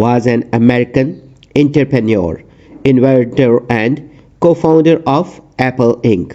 was an American entrepreneur, inventor and co-founder of Apple Inc.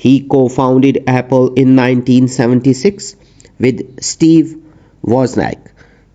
He co-founded Apple in 1976 with Steve Wozniak.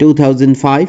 2005।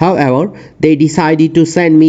However, they decided to send me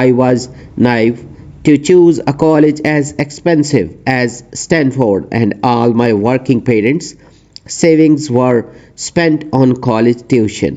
I was naive to choose a college as expensive as Stanford, and all my working parents' savings were spent on college tuition.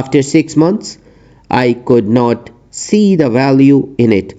After 6 months, I could not see the value in it.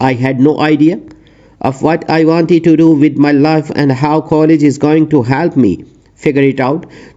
I had no idea of what I wanted to do with my life and how college is going to help me figure it out.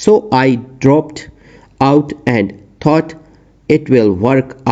So I dropped out and thought it will work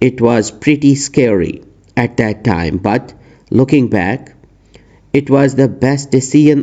It was pretty scary at that time, but looking back, it was the best decision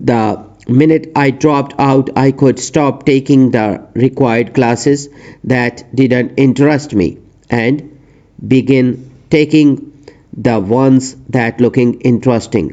The minute I dropped out, I could stop taking the required classes that didn't interest me and begin taking the ones that looking interesting.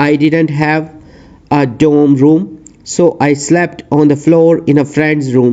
I didn't have a dorm room, so I slept on the floor in a friend's room.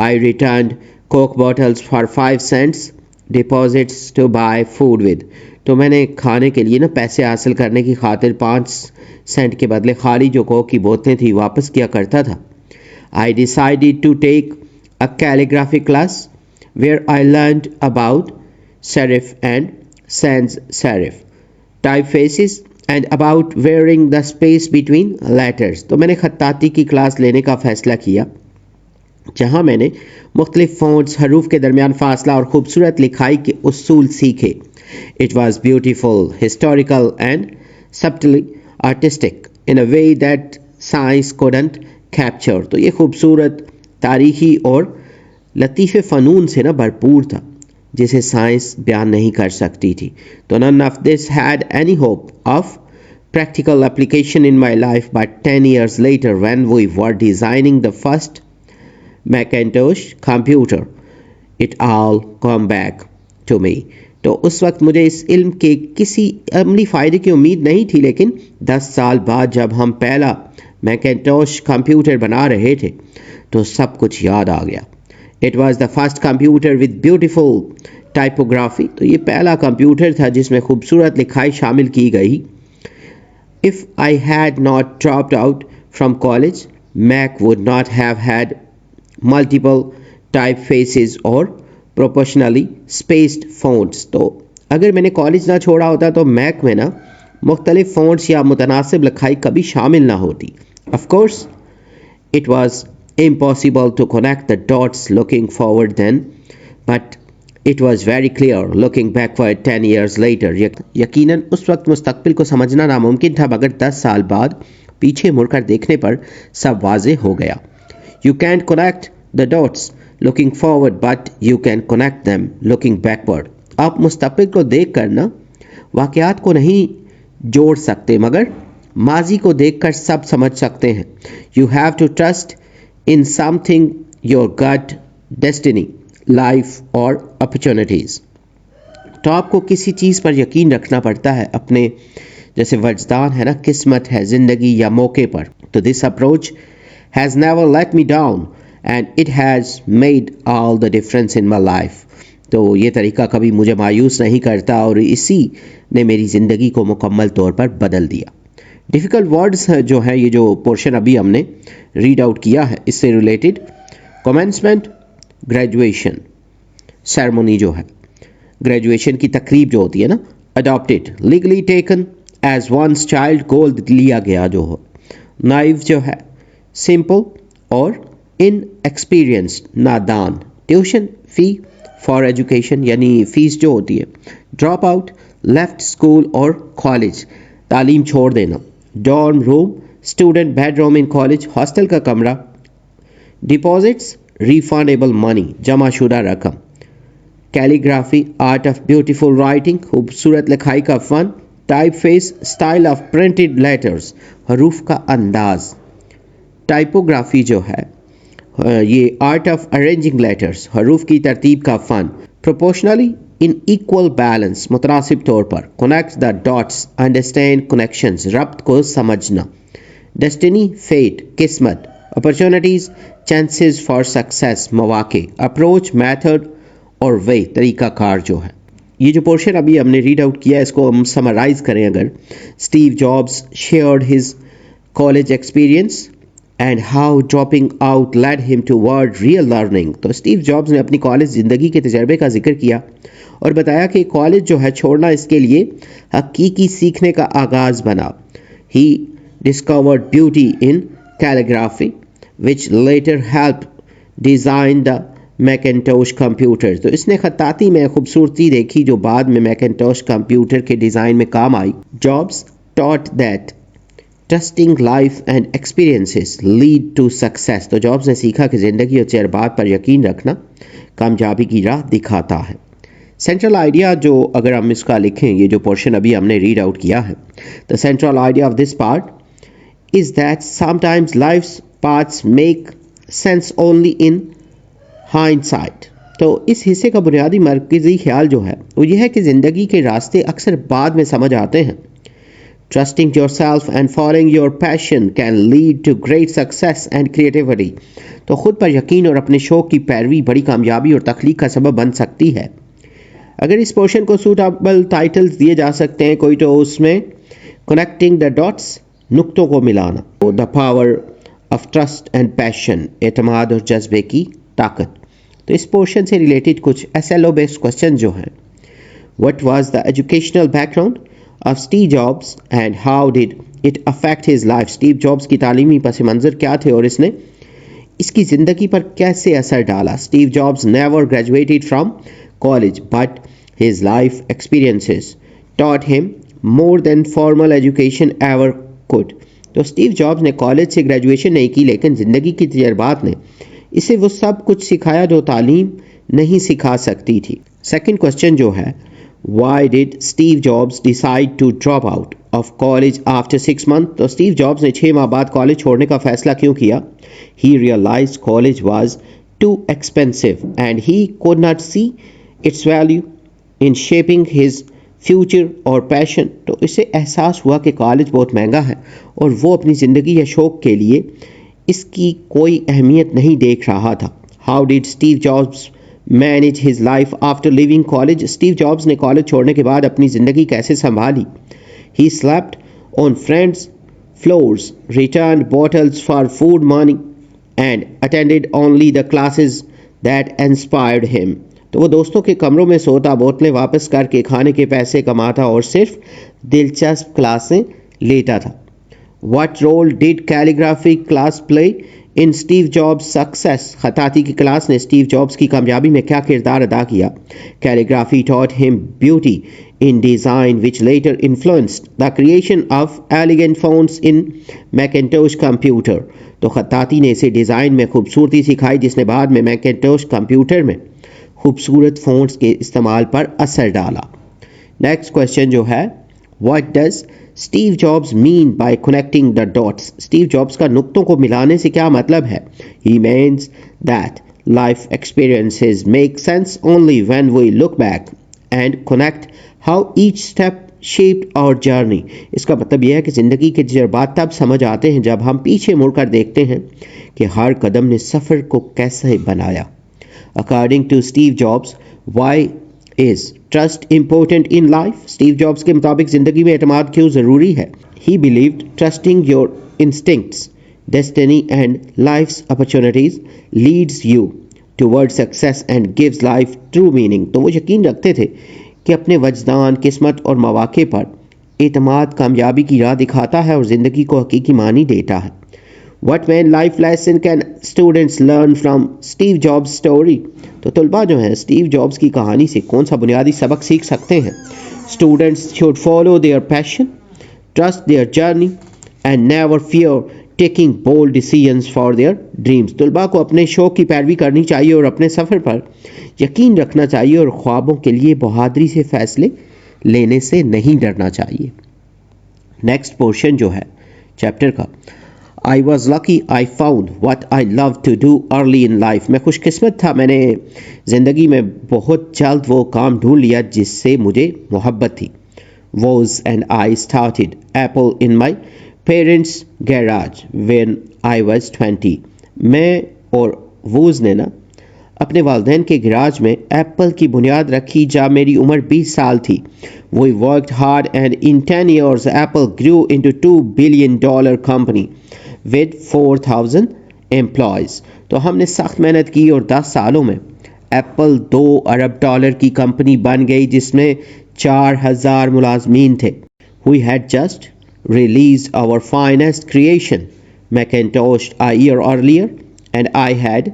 I returned Coke bottles for 5 cents, deposits to buy food with. تو میں نے کھانے کے لیے نا پیسے حاصل کرنے کی خاطر 5 سینٹ کے بدلے خالی جو کوک کی بوتلیں تھیں واپس کیا کرتا تھا. I decided to take a calligraphy class where I learned about serif and sans serif typefaces and about varying the space between letters. تو میں نے خطاطی کی کلاس لینے کا فیصلہ کیا جہاں میں نے مختلف فونٹس، حروف کے درمیان فاصلہ اور خوبصورت لکھائی کے اصول سیکھے. It was beautiful, historical and subtly artistic in a way that science couldn't capture. تو یہ خوبصورت، تاریخی اور لطیف فنون سے نا بھرپور تھا جسے سائنس بیان نہیں کر سکتی تھی. تو none of this had any hope of practical application in my life, but 10 years later when we were designing the first Macintosh computer, it all come back to me. تو اس وقت مجھے اس علم کے کسی عملی فائدے کی امید نہیں تھی، لیکن 10 سال بعد جب ہم پہلا میکنٹوش کمپیوٹر بنا رہے تھے تو سب کچھ یاد آ گیا. It was the first computer with beautiful typography. تو یہ پہلا کمپیوٹر تھا جس میں خوبصورت لکھائی شامل کی گئی. If I had not dropped out from college, Mac would not have had multiple typefaces or proportionally spaced fonts. تو اگر میں نے کالج نہ چھوڑا ہوتا تو میک میں نا مختلف فونٹس یا متناسب لکھائی کبھی شامل نہ ہوتی. Of course, it was impossible to connect the dots looking forward then, but it was very clear looking backward 10 years later. یقیناً اس وقت مستقبل کو سمجھنا ناممکن تھا، مگر 10 سال بعد پیچھے مڑ کر دیکھنے پر سب واضح ہو گیا. You can't connect the dots looking forward, but you can connect them looking backward. آپ مستقبل کو دیکھ کر نا واقعات کو نہیں جوڑ سکتے، مگر ماضی کو دیکھ کر سب سمجھ سکتے ہیں. You have to trust in something, your gut, destiny, life or opportunities. تو آپ کو کسی چیز پر یقین رکھنا پڑتا ہے، اپنے جیسے وجدان ہے نا، قسمت ہے، زندگی یا موقع پر. تو this approach has never let me down and it has made all the difference in my life. تو یہ طریقہ کبھی مجھے مایوس نہیں کرتا اور اسی نے میری زندگی کو مکمل طور پر بدل دیا. ڈیفیکلٹ ورڈز جو ہیں، یہ جو پورشن ابھی ہم نے ریڈ آؤٹ کیا ہے اس سے ریلیٹڈ، کمنسمنٹ، گریجویشن سیرمونی جو ہے، گریجویشن کی تقریب جو ہوتی ہے نا، adopted, legally taken as one's child, gold لیا گیا جو ہو، نائف جو ہے، سمپل اور ان ایکسپیرینسڈ، نادان، ٹیوشن فی فار ایجوکیشن یعنی فیس جو ہوتی ہے، ڈراپ آؤٹ، لیفٹ اسکول اور کالج، تعلیم چھوڑ دینا، dorm room, student bedroom in college, hostel کا کمرہ، ڈپازٹس، ریفنڈیبل منی، جمع شدہ رقم، calligraphy, art of beautiful writing, خوبصورت لکھائی کا فن، type face, style of printed letters, حروف کا انداز، ٹائپوگرافی جو ہے یہ آرٹ آف ارینجنگ لیٹرز، حروف کی ترتیب کا فن، پروپورشنلی ان ایکول بیلنس، متناسب طور پر، connect the dots, understand connections, ربط کو سمجھنا، ڈیسٹنی، فیٹ، قسمت، اپرچونٹیز، چانسز فار سکسیس، مواقع، اپروچ، میتھڈ اور وے، طریقہ کار جو ہے. یہ جو پورشن ابھی ہم نے ریڈ آؤٹ کیا ہے اس کو ہم سمرائز کریں اگر، Steve jobs shared his college experience and how dropping out lead ہم ٹوورڈ ریئل لرننگ. تو اسٹیو جابس نے اپنی کالج زندگی کے تجربے کا ذکر کیا اور بتایا کہ کالج جو ہے چھوڑنا اس کے لیے حقیقی سیکھنے کا آغاز بنا. He discovered beauty in calligraphy which later help design the Macintosh computer. تو اس نے خطاطی میں خوبصورتی دیکھی جو بعد میں میکنٹوش کمپیوٹر کے ڈیزائن میں کام آئی. Jobs taught that trusting life and experiences lead to success. تو جابس نے سیکھا کہ زندگی اور تجربات پر یقین رکھنا کامیابی کی راہ دکھاتا ہے. سینٹرل آئیڈیا جو اگر ہم اس کا لکھیں، یہ جو پورشن ابھی ہم نے ریڈ آؤٹ کیا ہے، the central idea of this part is that sometimes life's paths make sense only in hindsight. تو اس حصے کا بنیادی مرکزی خیال جو ہے وہ یہ ہے کہ زندگی کے راستے اکثر بعد میں سمجھ آتے ہیں. Trusting yourself and following your passion can lead to great success and creativity. تو خود پر یقین اور اپنے شوق کی پیروی بڑی کامیابی اور تخلیق کا سبب بن سکتی ہے. اگر اس پورشن کو سوٹیبل ٹائٹلز دیے جا سکتے ہیں کوئی تو اس میں کنیکٹنگ دا ڈاٹس نقطوں کو ملانا, the power of trust and passion اعتماد اور جذبے کی طاقت. تو اس پورشن سے ریلیٹڈ کچھ SLO بیسڈ کوسچن جو ہیں, what was the educational background of Steve Jobs and how did it affect his life. Steve Jobs کی تعلیمی پس منظر کیا تھے اور اس نے اس کی زندگی پر کیسے اثر ڈالا. Steve Jobs never graduated from college but his life experiences taught him more than formal education ever could. تو اسٹیو جابس نے کالج سے گریجویشن نہیں کی لیکن زندگی کی تجربات نے اسے وہ سب کچھ سکھایا جو تعلیم نہیں سکھا سکتی تھی. سیکنڈ کوسچن جو ہے, why did Steve Jobs decide to drop out of college after 6 months. تو اسٹیو جابس نے 6 ماہ بعد کالج چھوڑنے کا فیصلہ کیوں کیا؟ He realized college was too expensive and he could not see its value in shaping his future اور پیشن. تو اسے احساس ہوا کہ کالج بہت مہنگا ہے اور وہ اپنی زندگی یا شوق کے لیے اس کی کوئی اہمیت نہیں دیکھ رہا تھا. How did Steve Jobs manage his life after leaving college. Steve Jobs نے کالج چھوڑنے کے بعد اپنی زندگی کیسے سنبھالی؟ He slept on friends floors, returned bottles for food money and attended only the classes that inspired him. تو وہ دوستوں کے کمروں میں سوتا, بوتلیں واپس کر کے کھانے کے پیسے کماتا اور صرف دلچسپ کلاسیں لیتا تھا. What role did calligraphy class play in Steve Jobs success. خطاطی کی کلاس نے اسٹیو جابس کی کامیابی میں کیا کردار ادا کیا؟ کیلیگرافی ٹاٹ ہم beauty in design which later influenced the creation of elegant fonts in Macintosh computer. تو خطاطی نے اسے ڈیزائن میں خوبصورتی سکھائی جس نے بعد میں میکنٹوش کمپیوٹر میں خوبصورت فونٹس کے استعمال پر اثر ڈالا. نیکسٹ کوسچن جو ہے, what does Steve Jobs mean by connecting the dots. Steve jobs کا نقطوں کو ملانے سے کیا مطلب ہے؟ He means that life experiences make sense only when we look back and connect how each step shaped our journey. اس کا مطلب یہ ہے کہ زندگی کے تجربات تب سمجھ آتے ہیں جب ہم پیچھے مڑ کر دیکھتے ہیں کہ ہر قدم نے سفر کو کیسے بنایا. According to Steve Jobs, why is trust important in life. Steve jobs کے مطابق زندگی میں اعتماد کیوں ضروری ہے؟ He believed trusting your instincts, destiny and life's opportunities leads you towards success and gives life true meaning. تو وہ یقین رکھتے تھے کہ اپنے وجدان, قسمت اور مواقع پر اعتماد کامیابی کی راہ دکھاتا ہے اور زندگی کو حقیقی معنی دیتا ہے. What main life lesson can students learn from Steve Jobs' story. تو طلباء جو ہیں اسٹیو جابس کی کہانی سے کون سا بنیادی سبق سیکھ سکتے ہیں؟ Students should follow their passion, trust their journey and never fear taking bold decisions for their dreams. طلباء کو اپنے شوق کی پیروی کرنی چاہیے اور اپنے سفر پر یقین رکھنا چاہیے اور خوابوں کے لیے بہادری سے فیصلے لینے سے نہیں ڈرنا چاہیے. نیکسٹ پورشن جو ہے چیپٹر کا, I was lucky I found what I love to do early in life. میں خوش قسمت تھا, میں نے زندگی میں بہت جلد وہ کام ڈھونڈ لیا جس سے مجھے محبت تھی. Woz and I started Apple in my parents' garage when I was 20. میں اور ووز نے نا اپنے والدین کے گراج میں ایپل کی بنیاد رکھی جب میری عمر 20 سال تھی. We worked hard and in 10 years Apple grew into $2 billion company with 4,000 employees. تو ہم نے سخت محنت کی اور 10 سالوں میں ایپل $2 ارب کی کمپنی بن گئی جس میں 4,000 ملازمین تھے. We had just released our finest creation, Macintosh, a year earlier and I had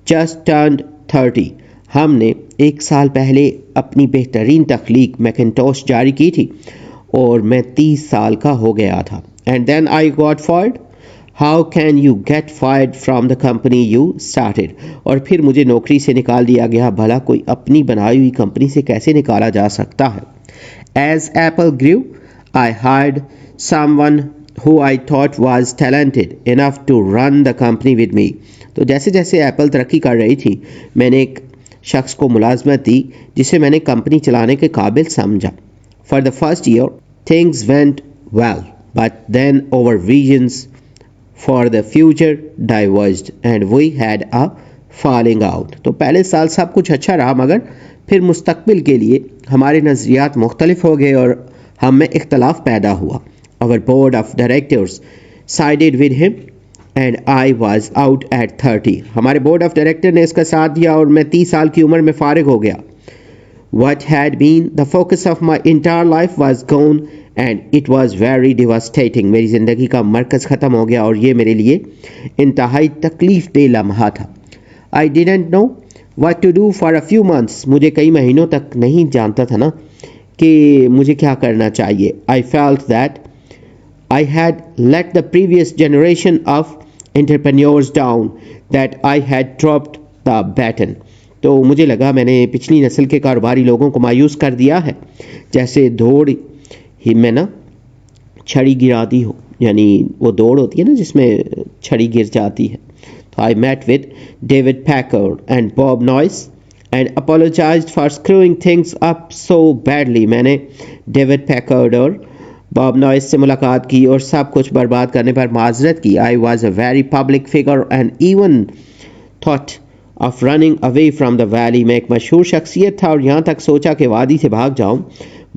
just turned 30. ہم نے 1 سال پہلے اپنی بہترین تخلیق میکنٹوش جاری کی تھی اور میں 30 سال کا ہو گیا تھا. And then I got fired. How can you get fired from the company you started? اور پھر مجھے نوکری سے نکال دیا گیا. بھلا کوئی اپنی بنائی ہوئی کمپنی سے کیسے نکالا جا سکتا ہے؟ As Apple grew, I hired someone who I thought was talented enough to run the company with me. تو جیسے جیسے ایپل ترقی کر رہی تھی میں نے ایک شخص کو ملازمت دی جسے میں نے کمپنی چلانے کے قابل سمجھا. For the first year, things went well, but then our visions for the future diverged and we had a falling out. تو پہلے سال سب کچھ اچھا رہا مگر پھر مستقبل کے لیے ہمارے نظریات مختلف ہو گئے اور ہم میں اختلاف پیدا ہوا. Our board of directors sided with him and I was out at 30. ہمارے بورڈ آف ڈائریکٹر نے اس کا ساتھ دیا اور میں 30 سال کی عمر میں فارغ ہو گیا. What had been the focus of my entire life was gone and it was very devastating. میری زندگی کا مرکز ختم ہو گیا اور یہ میرے لیے انتہائی تکلیف دہ لمحہ تھا. I didn't know what to do for a few months. مجھے کئی مہینوں تک نہیں جانتا تھا نا کہ مجھے کیا کرنا چاہیے. I felt that I had let the previous generation of entrepreneurs down, that I had dropped the baton. تو مجھے لگا میں نے پچھلی نسل کے کاروباری لوگوں کو مایوس کر دیا ہے جیسے دوڑ ہی میں نا چھڑی گرا دی ہو. یعنی وہ دوڑ ہوتی ہے نا جس میں چھڑی گر جاتی ہے. تو I met with David Packard and Bob Noyce and apologized for screwing things up so badly. میں نے ڈیوڈ پیکرڈ اور باب نوائس سے ملاقات کی اور سب کچھ برباد کرنے پر معذرت کی. I was a very public figure and even thought of running away from the valley. میں ایک مشہور شخصیت تھا اور یہاں تک سوچا کہ وادی سے بھاگ جاؤں.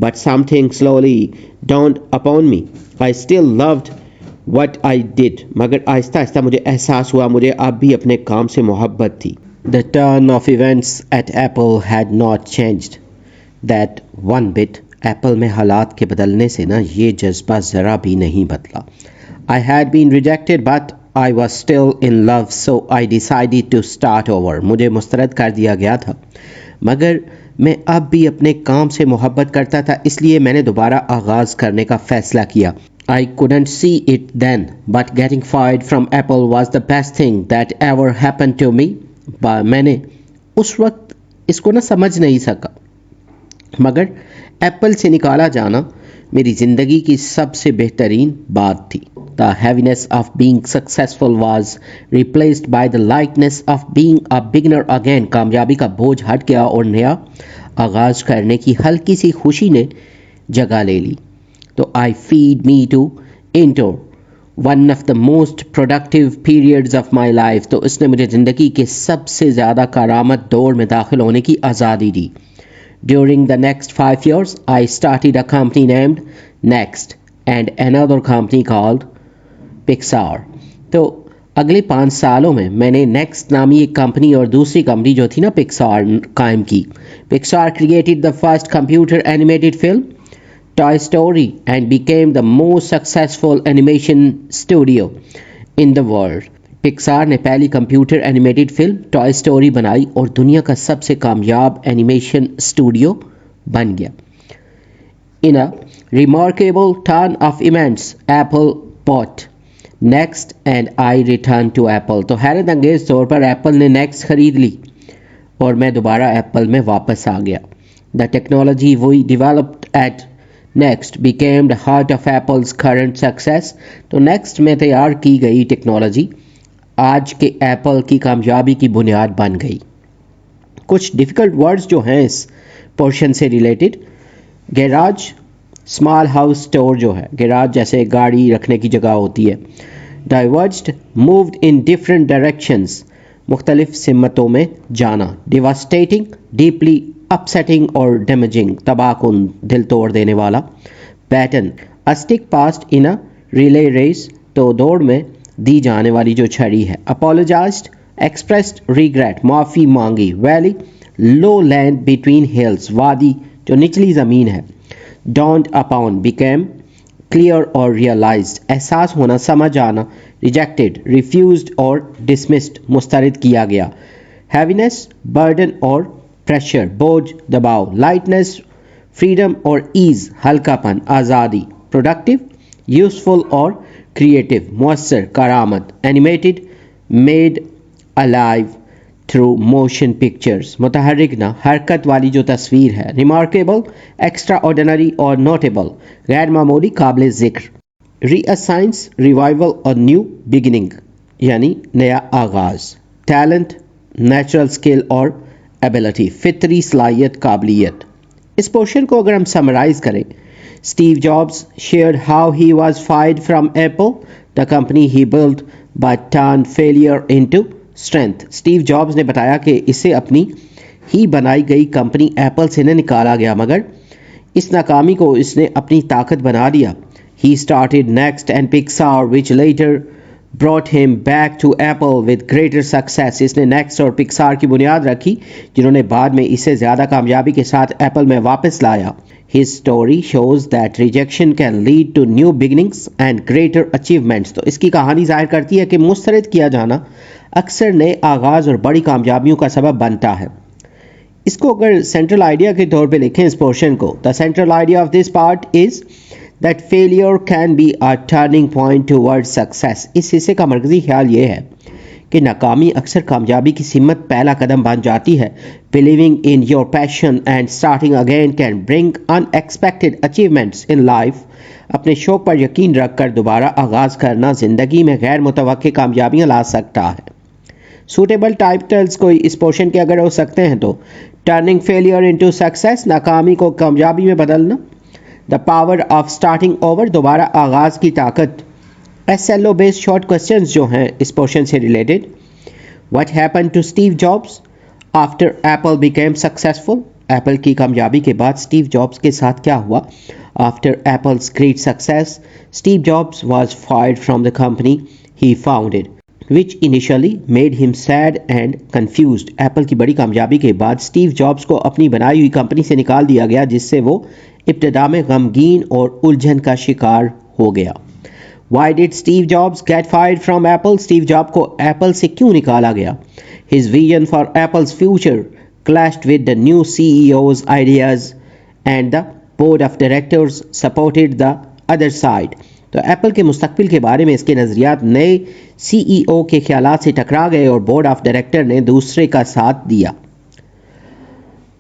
But something slowly dawned upon me. I still loved what I did. مگر آہستہ آہستہ مجھے احساس ہوا مجھے اب بھی اپنے کام سے محبت تھی. The turn of events at Apple had not changed that one bit. Apple میں حالات کے بدلنے سے نا یہ جذبہ ذرا بھی نہیں بدلا. I had been rejected but I was still in love so I decided to start over. مجھے مسترد کر دیا گیا تھا مگر میں اب بھی اپنے کام سے محبت کرتا تھا اس لیے میں نے دوبارہ آغاز کرنے کا فیصلہ کیا. I couldn't see it then but getting fired from Apple was the best thing that ever happened to me. میں نے اس وقت اس کو نا سمجھ نہیں سکا مگر ایپل سے نکالا جانا میری زندگی کی سب سے بہترین بات تھی. The heaviness of being successful was replaced by the lightness of being a beginner again. کامیابی کا بوجھ ہٹ گیا اور نیا آغاز کرنے کی ہلکی سی خوشی نے جگہ لے لی. تو I feed me to into one of the most productive periods of my life. تو اس نے مجھے زندگی کے سب سے زیادہ کارآمد دور میں داخل ہونے کی آزادی دی. During the next 5 years, I started a company named Next and another company called Pixar. تو اگلے 5 سالوں میں نے نیکسٹ نامی ایک کمپنی اور دوسری کمپنی جو تھی نا پکسار قائم کی. Pixar created the first computer animated film, Toy Story, and became the most successful animation studio in the world. پکسار نے پہلی computer animated film toy story بنائی اور دنیا کا سب سے کامیاب اینیمیشن اسٹوڈیو بن گیا. In a remarkable turn of events, Apple bought Next and I returned to Apple. تو حیرت انگیز طور پر ایپل نے نیکسٹ خرید لی اور میں دوبارہ ایپل میں واپس آ گیا. The technology we developed at Next became the heart of Apple's current success. تو نیکسٹ میں تیار کی گئی ٹیکنالوجی آج کے ایپل کی کامیابی کی بنیاد بن گئی. کچھ ڈیفیکلٹ ورڈز جو ہیں اس پورشن سے related. Garage small house store جو ہے گیراج جیسے گاڑی رکھنے کی جگہ ہوتی ہے. ڈائیورجڈ مووڈ ان ڈفرینٹ ڈائریکشنز مختلف سمتوں میں جانا. ڈیواسٹیٹنگ ڈیپلی اپسیٹنگ اور ڈیمیجنگ تباہ کن دل توڑ دینے والا. Pattern stick past in a relay race تو دوڑ میں دی جانے والی جو چھڑی ہے. اپولوجائزڈ ایکسپریسڈ ریگریٹ معافی مانگی. ویلی لو لینڈ بٹوین ہلز وادی جو نچلی زمین ہے. ڈاؤنڈ اپون بیکیم کلیئر اور ریئلائزڈ احساس ہونا سمجھ آنا. ریجیکٹڈ ریفیوزڈ اور ڈسمسڈ مسترد کیا گیا. ہیوینس برڈن اور پریشر بوجھ دباؤ. لائٹنس فریڈم اور ایز ہلکا پن آزادی. پروڈکٹیو یوزفل اور کریٹو مؤثر کارآمد. Animated made alive through motion pictures متحرک نہ حرکت والی جو تصویر ہے. ریمارکیبل ایکسٹرا آرڈینری اور نوٹیبل غیر معمولی قابل ذکر. ری اسائنس ریوائول اور نیو بگننگ یعنی نیا آغاز. ٹیلنٹ نیچرل اسکل اور ایبلٹی فطری صلاحیت قابلیت. اس پورشن کو اگر ہم سمرائز کریں Steve Jobs shared how he was fired from Apple, the company he built, but turned failure into strength. Steve Jobs نے بتایا کہ اسے اپنی ہی بنائی گئی کمپنی ایپل سے نہ نکالا گیا مگر اس ناکامی کو اس نے اپنی طاقت بنا دیا. He started Next and Pixar, which later brought him back to Apple with greater success. اس نے نیکسٹ اور پکسار کی بنیاد رکھی جنہوں نے بعد میں اسے زیادہ کامیابی کے ساتھ ایپل میں واپس لایا. His story shows that rejection can lead to new beginnings and greater achievements. تو اس کی کہانی ظاہر کرتی ہے کہ مسترد کیا جانا اکثر نئے آغاز اور بڑی کامیابیوں کا سبب بنتا ہے. اس کو اگر سینٹرل آئیڈیا کے طور پہ لکھیں اس پورشن کو, the central idea of this part is that failure can be a turning point towards success. اس حصے کا مرکزی خیال یہ ہے کہ ناکامی اکثر کامیابی کی سمت پہلا قدم بن جاتی ہے. Believing in your passion and starting again can bring unexpected achievements in life. اپنے شوق پر یقین رکھ کر دوبارہ آغاز کرنا زندگی میں غیر متوقع کامیابیاں لا سکتا ہے. سوٹیبل ٹائٹلز کوئی اس پورشن کے اگر ہو سکتے ہیں تو ٹرننگ فیلئر انٹو سکسیس, ناکامی کو کامیابی میں بدلنا. دا پاور آف اسٹارٹنگ اوور, دوبارہ آغاز کی طاقت. SLO بیسڈ شارٹ کوسچنز جو ہیں اس پورشن سے related. What happen to Steve Jobs after Apple became successful, Apple کی کامیابی کے بعد اسٹیو جابس کے ساتھ کیا ہوا. After apples great success Steve jobs was fired from the company he founded which initially made him sad and confused. Apple کی بڑی کامیابی کے بعد اسٹیو جابس کو اپنی بنائی ہوئی کمپنی سے نکال دیا گیا جس سے وہ ابتدا میں غمگین اور الجھن کا شکار ہو گیا. Why did Steve Jobs get fired from Apple? Steve job کو ایپل سے کیوں نکالا گیا. His vision for Apple's future clashed with the new CEO's ideas and the board of directors supported the other side. تو apple کے مستقبل کے بارے میں اس کے نظریات نئے سی ای او کے خیالات سے ٹکرا گئے اور بورڈ آف ڈائریکٹر نے دوسرے کا ساتھ دیا.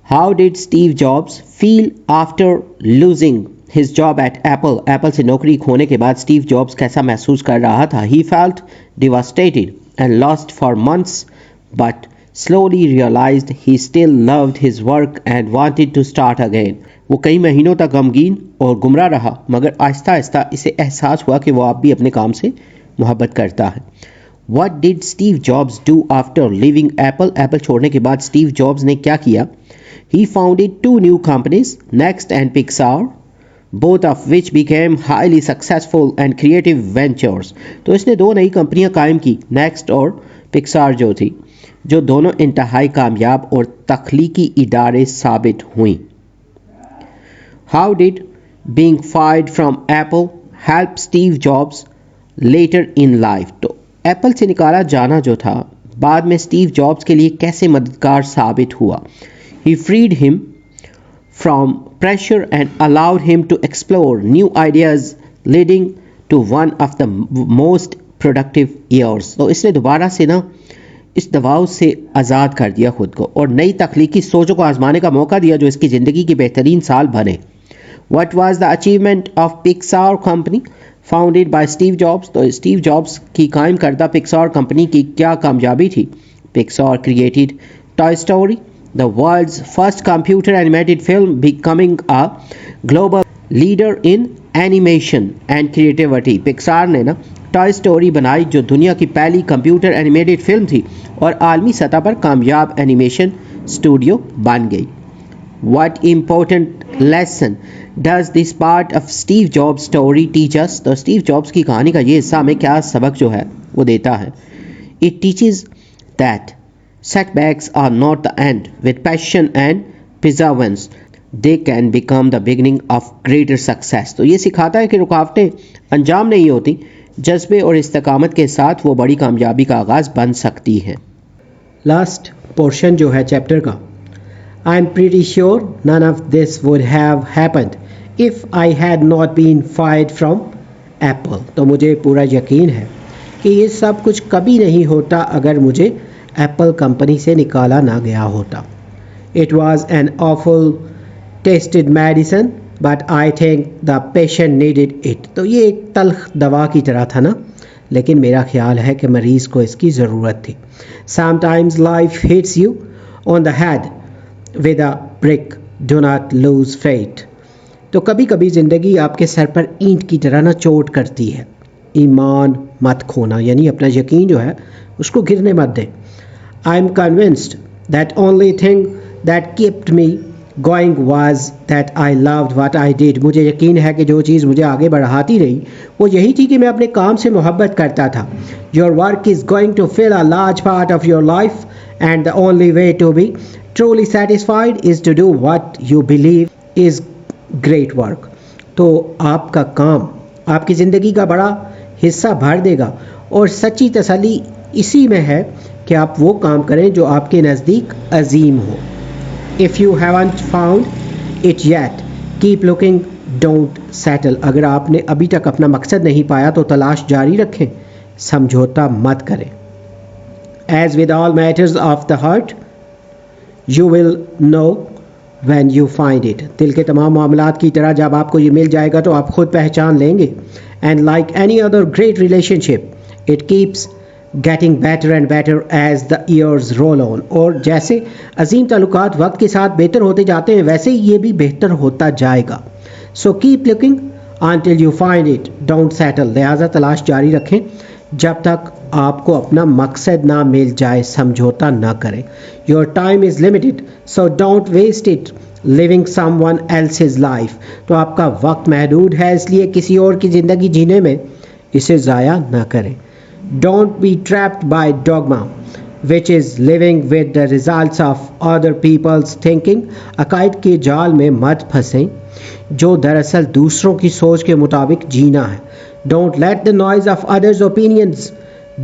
How did Steve Jobs feel after losing his job at Apple, Apple سے نوکری کھونے کے بعد اسٹیو جابس کیسا محسوس کر رہا تھا. He felt devastated and lost for months but slowly realized he still loved his work and wanted to start again. وہ کئی مہینوں تک غمگین اور گمراہ رہا مگر آہستہ آہستہ اسے احساس ہوا کہ وہ اب بھی اپنے کام سے محبت کرتا ہے. What did Steve Jobs do after leaving Apple? Apple چھوڑنے کے بعد اسٹیو جابس نے کیا کیا. He founded two new companies, Next and Pixar, both of which became highly successful and creative ventures. تو اس نے دو نئی کمپنیاں قائم کی, نیکسٹ اور پکسار جو تھی, جو دونوں انتہائی کامیاب اور تخلیقی ادارے ثابت ہوئیں. How did being fired from Apple help Steve Jobs later in life? تو ایپل سے نکالا جانا جو تھا بعد میں اسٹیو جابس کے لیے کیسے مددگار ثابت ہوا. He freed him from pressure and allowed him to explore new ideas leading to one of the most productive years. تو اس نے دوبارہ سے اس دباؤ سے آزاد کر دیا خود کو اور نئی تخلیقی سوچوں کو آزمانے کا موقع دیا جو اس کی زندگی کی بہترین سال بنے. What was the achievement of Pixar company founded by Steve Jobs? تو اسٹیو جابس کی قائم کردہ پکسار کمپنی کی کیا کامیابی تھی. Pixar created Toy Story, the world's first computer animated film, becoming a global leader in animation and creativity. پکسار نے toy story بنائی جو دنیا کی پہلی کمپیوٹر اینیمیٹڈ فلم تھی اور عالمی سطح پر کامیاب اینیمیشن اسٹوڈیو بن گئی. What important lesson does this part of Steve Jobs story teach us? تو اسٹیو جابس کی کہانی کا یہ حصہ ہمیں کیا سبق جو ہے وہ دیتا ہے. It teaches that setbacks are not the end. With passion and perseverance, they can become the beginning of greater success. تو یہ سکھاتا ہے کہ رکاوٹیں انجام نہیں ہوتی, جذبے اور استقامت کے ساتھ وہ بڑی کامیابی کا آغاز بن سکتی ہیں. لاسٹ پورشن جو ہے چیپٹر کا, I am pretty sure none of this would have happened if I had not been fired from apple. تو مجھے پورا یقین ہے کہ یہ سب کچھ کبھی نہیں ہوتا اگر مجھے ایپل کمپنی سے نکالا نہ گیا ہوتا. It was an آفل tested medicine but I think the patient needed it. تو یہ ایک تلخ دوا کی طرح تھا نا, لیکن میرا خیال ہے کہ مریض کو اس کی ضرورت تھی. Sometimes life hits you on the head with a brick, do not lose faith. تو کبھی کبھی زندگی آپ کے سر پر اینٹ کی طرح نہ چوٹ کرتی ہے. ایمان مت کھونا، یعنی اپنا یقین جو ہے اس کو گرنے مت دیں. I am convinced that only thing that kept me going was that I loved what I did. مجھے یقین ہے کہ جو چیز مجھے آگے بڑھاتی رہی وہ یہی تھی کہ میں اپنے کام سے محبت کرتا تھا. Your work is going to fill a large part of your life and the only way to be truly satisfied is to do what you believe is great work. تو آپ کا کام آپ کی زندگی کا بڑا حصہ بھر دے گا، اور سچی تسلی اسی میں ہے کہ آپ وہ کام کریں جو آپ کے نزدیک عظیم ہو. If you haven't found it yet, keep looking, don't settle. اگر آپ نے ابھی تک اپنا مقصد نہیں پایا تو تلاش جاری رکھیں، سمجھوتا مت کریں. As with all matters of the heart, you will know when you find it. دل کے تمام معاملات کی طرح جب آپ کو یہ مل جائے گا تو آپ خود پہچان لیں گے. And like any other great relationship, it keeps getting better and better as the years roll on. اور جیسے عظیم تعلقات وقت کے ساتھ بہتر ہوتے جاتے ہیں ویسے ہی یہ بھی بہتر ہوتا جائے گا. So keep looking until you find it. Don't settle. لہٰذا تلاش جاری رکھیں جب تک آپ کو اپنا مقصد نہ مل جائے، سمجھوتا نہ کریں. Your time is limited, so don't waste it living someone else's life. تو آپ کا وقت محدود ہے، اس لیے کسی اور کی زندگی جینے میں اسے ضائع نہ کریں. Don't be trapped by dogma, which is living with the results of other people's thinking. عقائد کے جال میں مت پھنسیں جو دراصل دوسروں کی سوچ کے مطابق جینا ہے. Don't let the noise of others' opinions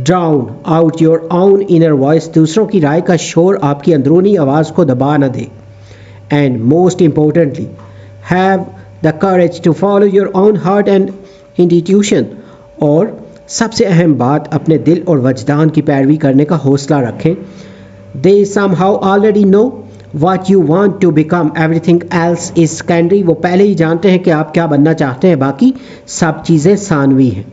drown out your own inner voice. دوسروں کی رائے کا شور آپ کی اندرونی آواز کو دبا نہ دے. And most importantly, have the courage to follow your own heart and intuition. اور سب سے اہم بات، اپنے دل اور وجدان کی پیروی کرنے کا حوصلہ رکھیں. They somehow already know what you want to become. Everything else is secondary. وہ pہلے ہی جانتے ہیں کہ آپ کیا بننا چاہتے ہیں، باقی سب چیزیں ثانوی ہیں.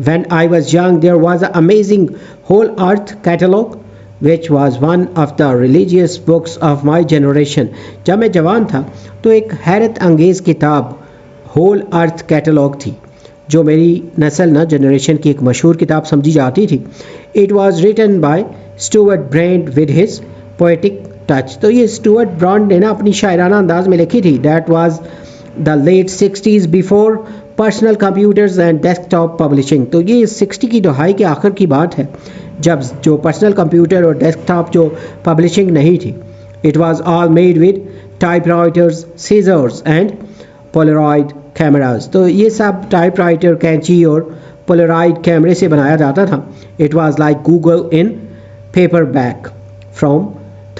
When I was young, there was an amazing whole earth catalog, which was one of the religious books of my generation. جب میں جوان تھا تو ایک حیرت انگیز کتاب ہول ارتھ کیٹلاگ تھی جو میری نسل نہ جنریشن کی ایک مشہور کتاب سمجھی جاتی تھی. It was written by Stuart Brand with his poetic touch. تو یہ اسٹوارٹ برانڈ نے نا اپنی شاعرانہ انداز میں لکھی تھی. That was the late 60s before personal computers and desktop publishing. تو یہ 60 کی دہائی کے آخر کی بات ہے جب جو پرسنل کمپیوٹر اور ڈیسک ٹاپ جو پبلشنگ نہیں تھی. It was all made with typewriters, scissors and Polaroid cameras. تو یہ سب ٹائپ رائٹر، کینچی اور پولرائڈ کیمرے سے بنایا جاتا تھا. It was like Google in paperback from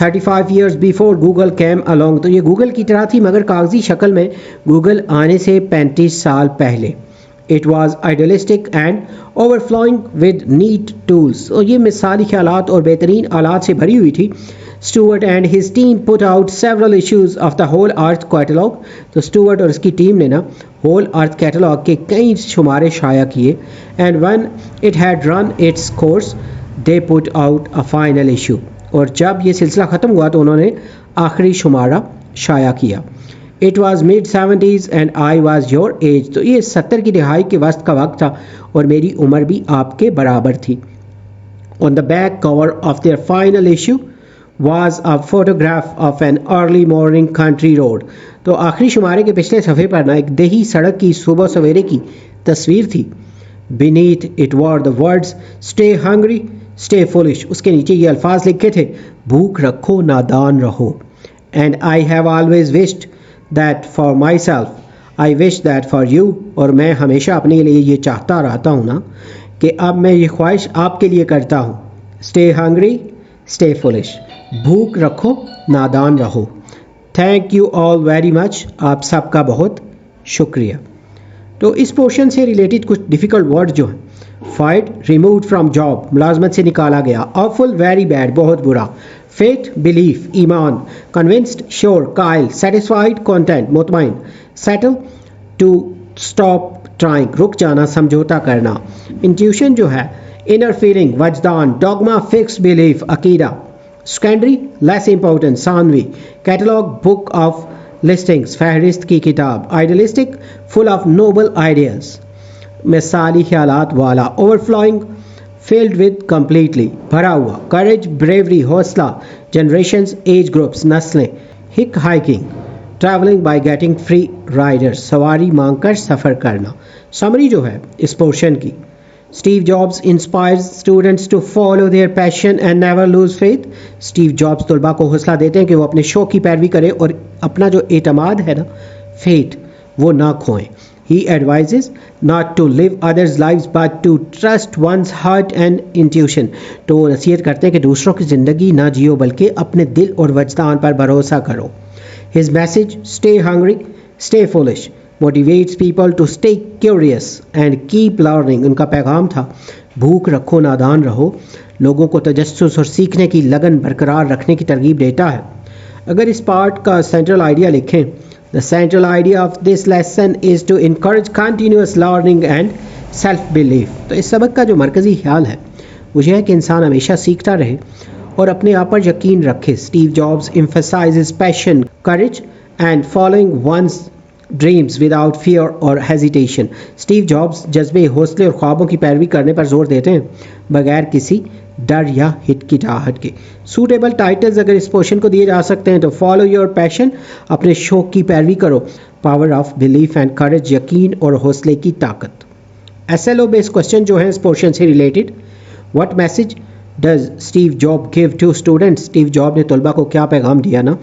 35 years before Google came along. تو یہ گوگل کی طرح تھی مگر کاغذی شکل میں گوگل آنے سے 35 سال پہلے. It was idealistic and overflowing with neat tools. اور یہ مثالی خیالات اور بہترین آلات سے بھری ہوئی تھی. Stuart and his team put out several issues of the whole earth catalog. تو اسٹوارٹ اور اس کی ٹیم نے نا ہول ارتھ کیٹلاگ کے کئی شمارے شائع کیے. And when it had run its course, they put out a final issue. اور جب یہ سلسلہ ختم ہوا تو انہوں نے آخری شمارہ شائع کیا. It was mid-70s and I was your age. تو یہ 70 کی دہائی کے وسط کا وقت تھا اور میری عمر بھی آپ کے برابر تھی. On the back cover of their final issue was a photograph of an early morning country road. تو آخری شمارے کے پچھلے صفحے پر نا ایک دیہی سڑک کی صبح سویرے کی تصویر تھی. Beneath it were the words stay hungry, stay foolish. اس کے نیچے یہ الفاظ لکھے تھے، بھوک رکھو نادان رہو. And I have always wished that for myself, I wish that for you. اور میں ہمیشہ اپنے لیے یہ چاہتا رہتا ہوں نا کہ اب میں یہ خواہش آپ کے لیے کرتا ہوں. Stay hungry, stay foolish. بھوک رکھو نادان رہو. Thank you all very much. آپ سب کا بہت شکریہ. تو اس پورشن سے ریلیٹڈ کچھ ڈیفیکلٹ ورڈ جو ہیں: فائرڈ، ریمووڈ فرام جاب، ملازمت سے نکالا گیا. آفل، ویری بیڈ، بہت برا. فیتھ، بلیف، ایمان. کنونسڈ، شیور، قائل. سیٹسفائڈ، کانٹینٹ، مطمئن. سیٹل، ٹو اسٹاپ ٹرائنگ، رک جانا، سمجھوتا کرنا. انٹیوشن جو ہے انر فیلنگ، وجدان. ڈوگما، فکس بلیف، عقیدہ. سیکنڈری، لیس امپورٹنٹ، ثانوی. کیٹلاگ، بک آف listings فہرست کی کتاب, idealistic full of noble ideas مثالی خیالات والا, overflowing filled with completely بھرا ہوا, courage bravery حوصلہ, generations age groups نسلیں, hiking traveling by getting free riders سواری مانگ کر سفر کرنا. سمری جو ہے اس پورشن کی, Steve Jobs inspires students to follow their passion and never lose faith. Steve Jobs طلباء کو حوصلہ دیتے ہیں کہ وہ اپنے شوق کی پیروی کریں اور اپنا جو اعتماد ہے نا, فیتھ, وہ نہ کھوئیں. He advises not to live others' lives but to trust one's heart and intuition. تو وہ نصیحت کرتے ہیں کہ دوسروں کی زندگی نہ جیو بلکہ اپنے دل اور وجدان پر بھروسہ کرو. His message, stay hungry, stay foolish, motivates people to stay curious and keep learning. ان کا پیغام تھا بھوک رکھو نادان رہو, لوگوں کو تجسس اور سیکھنے کی لگن برقرار رکھنے کی ترغیب دیتا ہے. اگر اس پارٹ کا سینٹرل آئیڈیا لکھیں, the central idea of this lesson is to encourage continuous learning and self-belief. تو اس سبق کا جو مرکزی خیال ہے وہ یہ ہے کہ انسان ہمیشہ سیکھتا رہے اور اپنے آپ پر یقین رکھے. Steve jobs emphasizes passion, courage and following one's dreams without fear or hesitation. Steve jobs جذبے, حوصلے اور خوابوں کی پیروی کرنے پر زور دیتے ہیں بغیر کسی ڈر یا ہچکچاہٹ کے. سوٹیبل ٹائٹلز اگر اس پورشن کو دیے جا سکتے ہیں تو فالو یور پیشن, اپنے شوق کی پیروی کرو, power of belief and courage, یقین اور حوصلے کی طاقت. S L O base question جو ہیں اس پورشن سے related, what message does Steve Job give to students. Steve Job نے طلباء کو کیا پیغام دیا نا,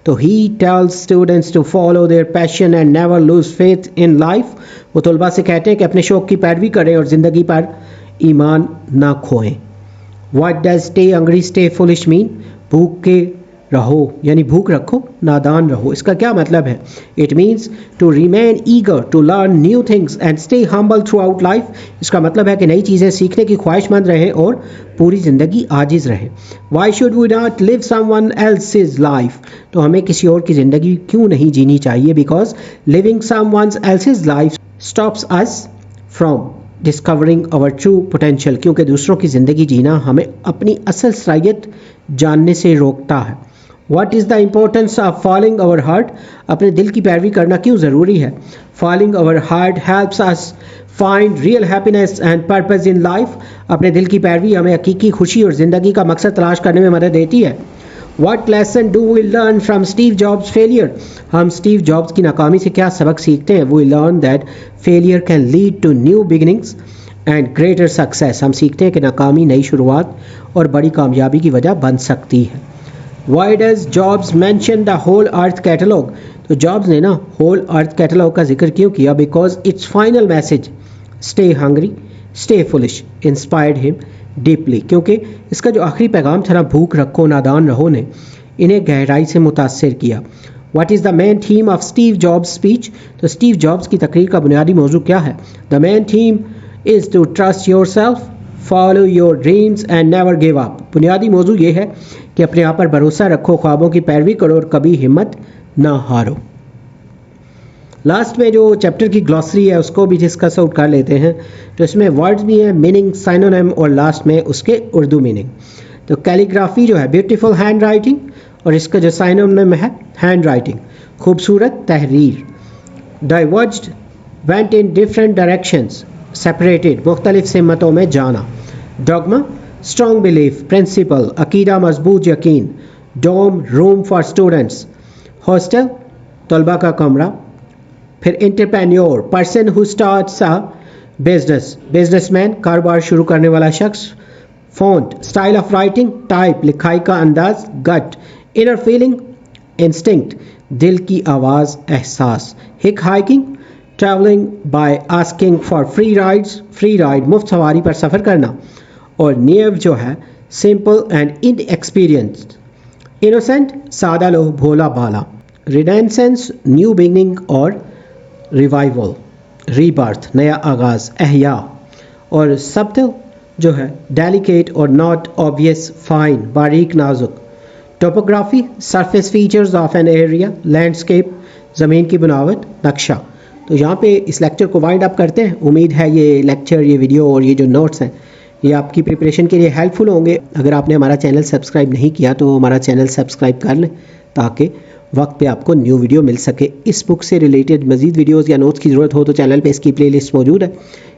تو he tells students to follow their passion and never lose faith in life. وہ طلباء سے کہتے ہیں کہ اپنے شوق کی پیروی کریں اور زندگی پر ایمان نہ کھوئیں. What does stay hungry, stay foolish mean? بھوک کے رہو یعنی بھوک رکھو نادان رہو, اس کا کیا مطلب ہے؟ It means to remain eager to learn new things and stay humble throughout life. اس کا مطلب ہے کہ نئی چیزیں سیکھنے کی خواہش مند رہیں اور پوری زندگی عاجز رہیں. Why should we not live someone else's life? تو ہمیں کسی اور کی زندگی کیوں نہیں جینی چاہیے؟ Because living someone else's life stops us from discovering our true potential. کیونکہ دوسروں کی زندگی جینا ہمیں اپنی اصل صلاحیت جاننے سے روکتا ہے. What is the importance of following our heart? اپنے دل کی پیروی کرنا کیوں ضروری ہے؟ Following our heart helps us find real happiness and purpose in life. اپنے دل کی پیروی ہمیں حقیقی خوشی اور زندگی کا مقصد تلاش کرنے میں مدد دیتی ہے. What lesson do we learn from Steve Jobs' failure? ہم اسٹیو جابس کی ناکامی سے کیا سبق سیکھتے ہیں؟ We learn that failure can lead to new beginnings and greater success. ہم سیکھتے ہیں کہ ناکامی نئی شروعات اور بڑی کامیابی کی وجہ بن سکتی ہے. Why does Jobs mention the whole earth catalog? تو جابس نے نا whole earth catalog کا ذکر کیوں کیا؟ Because its final message, stay hungry, stay foolish, inspired him deeply. کیونکہ اس کا جو آخری پیغام تھا نا, بھوک رکھو نادان رہو, نے انہیں گہرائی سے متاثر کیا. What is the main theme of Steve Jobs speech? تو اسٹیو جابس کی تقریر کا بنیادی موضوع کیا ہے؟ The main theme is to trust yourself, follow your dreams and never give up. بنیادی موضوع یہ ہے کہ اپنے آپ پر بھروسہ رکھو, خوابوں کی پیروی کرو اور کبھی ہمت نہ ہارو. لاسٹ میں جو چیپٹر کی گلوسری ہے اس کو بھی ڈسکس آؤٹ کر لیتے ہیں. تو اس میں ورڈز بھی ہیں, میننگ, سائنونیم اور لاسٹ میں اس کے اردو میننگ. تو کیلیگرافی جو ہے بیوٹیفل ہینڈ رائٹنگ, اور اس کا جو سائنونیم ہے ہینڈ رائٹنگ, خوبصورت تحریر. Diverged, went in different directions, separated, مختلف سمتوں میں جانا. ڈوگما, اسٹرانگ بلیف, پرنسپل, عقیدہ مضبوط یقین. ڈوم, روم فار اسٹوڈنٹس. ہاسٹل, طلباء کا کمرہ. پھر entrepreneur, person who starts a business, business man, کاروبار شروع کرنے والا شخص. Font, style of writing, type, لکھائی کا انداز. گٹ, انر فیلنگ, انسٹنکٹ, دل کی آواز, احساس. Hitchhiking, travelling by asking for free rides, free ride, مفت سواری پر سفر کرنا. اور نیو جو ہے simple and inexperienced. Innocent, سادہ لوہ, بھولا بالا. ریڈینسنس, نیو بگننگ اور ریوائول, ری برتھ, نیا آغاز, احیا. اور سبٹل جو ہے ڈیلیکیٹ اور ناٹ آبویس, فائن, باریک نازک. Topography, surface features of an area, landscape, زمین کی بناوٹ, نقشہ. تو یہاں پہ اس لیکچر کو وائنڈ اپ کرتے ہیں. امید ہے یہ لیکچر, یہ ویڈیو اور یہ جو نوٹس ہیں یہ آپ کی پریپریشن کے لیے ہیلپ فل ہوں گے. اگر آپ نے ہمارا چینل سبسکرائب نہیں کیا تو ہمارا چینل سبسکرائب کر لیں تاکہ وقت پہ آپ کو نیو ویڈیو مل سکے. اس بک سے ریلیٹڈ مزید ویڈیوز یا نوٹس کی ضرورت ہو تو چینل پہ اس کی پلے لسٹ موجود ہے.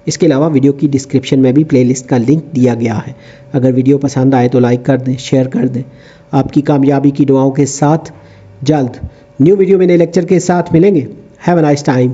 اس کے علاوہ ویڈیو کی ڈسکرپشن میں بھی پلے لسٹ کا لنک دیا گیا ہے. اگر ویڈیو پسند آئے تو لائک کر دیں, شیئر کر دیں. آپ کی کامیابی کی دعاؤں کے ساتھ جلد نیو ویڈیو میں نئے لیکچر کے ساتھ ملیں گے. Have a nice time.